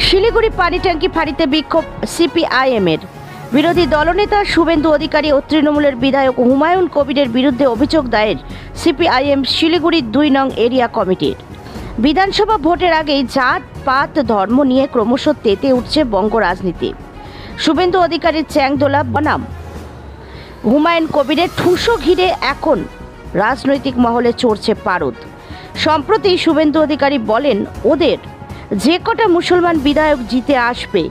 শিলিগুড়ি পানি ট্যাঙ্কি ফাঁড়িতে বিক্ষোভ সিপিআইএমের। বিরোধী দলনেতা শুভেন্দু অধিকারী ও তৃণমূলের বিধায়ক হুমায়ুন কবিরের বিরুদ্ধে অভিযোগ দায়ের সিপিআইএম শিলিগুড়ি 2 নং এরিয়া কমিটির। বিধানসভা ভোটের আগেই জাত পাত ধর্ম নিয়ে ক্রমশ তেতে উঠছে বঙ্গ রাজনীতি। শুভেন্দু অধিকারীর চ্যাংদোলা বনাম হুমায়ুন কবিরের ঠুসো ঘিরে এখন রাজনৈতিক মহলে চড়ছে পারদ। সম্প্রতি শুভেন্দু অধিকারী বলেন, ওদের যে কটা মুসলমান বিধায়ক জিতে আসবে,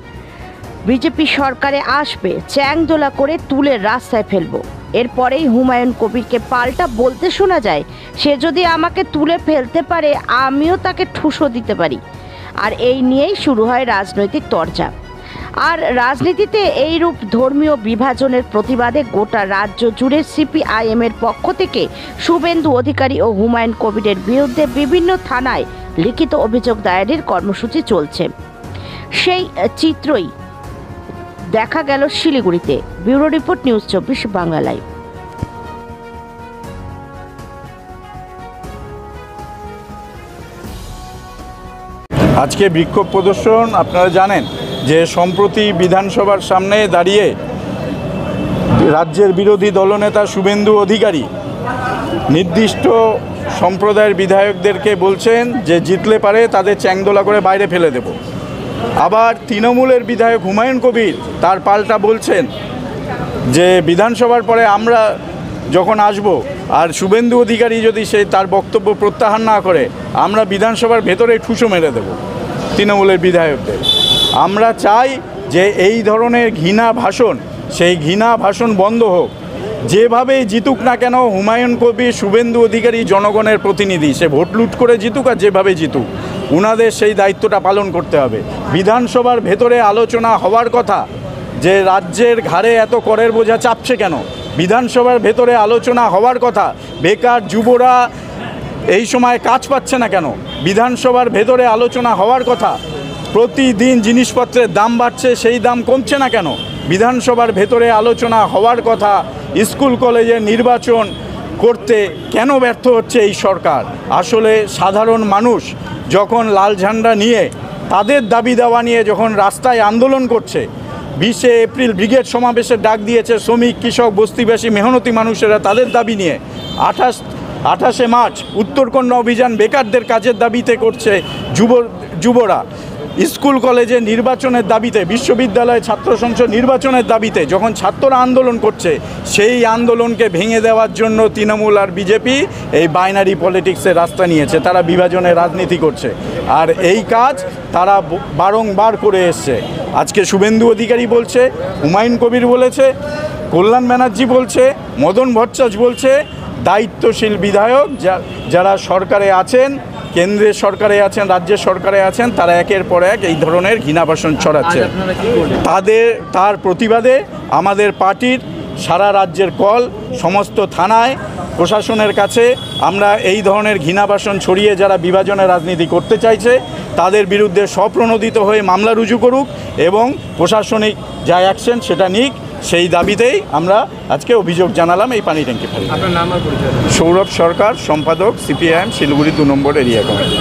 বিজেপি সরকারে আসবে, চ্যাংদোলা করে তুলে রাস্তায় ফেলবো। এরপরেই হুমায়ুন কবিরকে পাল্টা বলতে শোনা যায়, সে যদি আমাকে তুলে ফেলতে পারে আমিও তাকে ঠুসো দিতে পারি। আর এই নিয়েই শুরু হয় রাজনৈতিক তরজা। আর রাজনীতিতে এইরূপ ধর্মীয় বিভাজনের প্রতিবাদে গোটা রাজ্য জুড়ে সিপিআইএমের পক্ষ থেকে শুভেন্দু অধিকারী ও হুমায়ুন কবিরের বিরুদ্ধে বিভিন্ন থানায় লিখিত অভিযোগ দায়েরের কর্মসূচি চলছে। সেই চিত্রই দেখা গেল শিলিগুড়িতে। Bureau report, news 24 Bangla live. আজকে বিক্ষোভ প্রদর্শন আপনারা জানেন যে সম্প্রতি বিধানসভার সামনে দাঁড়িয়ে রাজ্যের বিরোধী দলনেতা শুভেন্দু অধিকারী নির্দিষ্ট সম্প্রদায়ের বিধায়কদেরকে বলছেন যে জিতলে পারে তাদের চ্যাংদোলা করে বাইরে ফেলে দেব। আবার তৃণমূলের বিধায়ক হুমায়ুন কবির তার পাল্টা বলছেন যে বিধানসভার পরে আমরা যখন আসব আর শুভেন্দু অধিকারী যদি সে তার বক্তব্য প্রত্যাহার না করে আমরা বিধানসভার ভেতরে ঠুসো মেরে দেব তৃণমূলের বিধায়কদের। আমরা চাই যে এই ধরনের ঘৃণা ভাষণ, সেই ঘৃণা ভাষণ বন্ধ হোক। যেভাবেই জিতুক না কেন হুমায়ুন কবির, শুভেন্দু অধিকারী জনগণের প্রতিনিধি, সে ভোট লুট করে জিতুক আর যেভাবে জিতুক, ওনাদের সেই দায়িত্বটা পালন করতে হবে। বিধানসভার ভেতরে আলোচনা হওয়ার কথা যে রাজ্যের ঘাড়ে এত করের বোঝা চাপছে কেন, বিধানসভার ভেতরে আলোচনা হওয়ার কথা বেকার যুবরা এই সময় কাজ পাচ্ছে না কেন, বিধানসভার ভেতরে আলোচনা হওয়ার কথা প্রতিদিন জিনিসপত্রের দাম বাড়ছে সেই দাম কমছে না কেন, বিধানসভার ভেতরে আলোচনা হওয়ার কথা স্কুল কলেজের নির্বাচন করতে কেন ব্যর্থ হচ্ছে এই সরকার। আসলে সাধারণ মানুষ যখন লাল ঝান্ডা নিয়ে তাদের দাবি দাওয়া নিয়ে যখন রাস্তায় আন্দোলন করছে, 20শে এপ্রিল ব্রিগেড সমাবেশের ডাক দিয়েছে শ্রমিক, কৃষক, বস্তিবাসী, মেহনতি মানুষেরা তাদের দাবি নিয়ে। 28শে মার্চ উত্তরকন্যা অভিযান বেকারদের কাজের দাবিতে করছে যুবরা। স্কুল কলেজে নির্বাচনের দাবিতে, বিশ্ববিদ্যালয়ে ছাত্র সংসদ নির্বাচনের দাবিতে যখন ছাত্ররা আন্দোলন করছে, সেই আন্দোলনকে ভেঙে দেওয়ার জন্য তৃণমূল আর বিজেপি এই বাইনারি পলিটিক্সের রাস্তা নিয়েছে। তারা বিভাজনের রাজনীতি করছে আর এই কাজ তারা বারংবার করে এসছে। আজকে শুভেন্দু অধিকারী বলছে, হুমায়ুন কবির বলেছে, কল্যাণ ব্যানার্জি বলছে, মদন ভট্টাচার্য বলছে, দায়িত্বশীল বিধায়ক যারা সরকারে আছেন, কেন্দ্রের সরকারে আছেন, রাজ্যের সরকারে আছেন, তারা একের পর এক এই ধরনের ঘৃণা ভাষণ ছড়াচ্ছে। তার প্রতিবাদে আমাদের পার্টির সারা রাজ্যের কল, সমস্ত থানায় প্রশাসনের কাছে আমরা এই ধরনের ঘৃণা ভাষণ ছড়িয়ে যারা বিভাজনের রাজনীতি করতে চাইছে তাদের বিরুদ্ধে স্বপ্রণোদিত হয়ে মামলা রুজু করুক এবং প্রশাসনিক যা অ্যাকশন সেটা নিক, সেই দাবিতেই আমরা আজকে অভিযোগ জানালাম এই পানি ট্যাঙ্কি ফাঁড়ি। আপনার নাম আর পরিচয়? সৌরভ সরকার, সম্পাদক, সিপিআইএম শিলিগুড়ি 2 নম্বর এরিয়া কমিটি।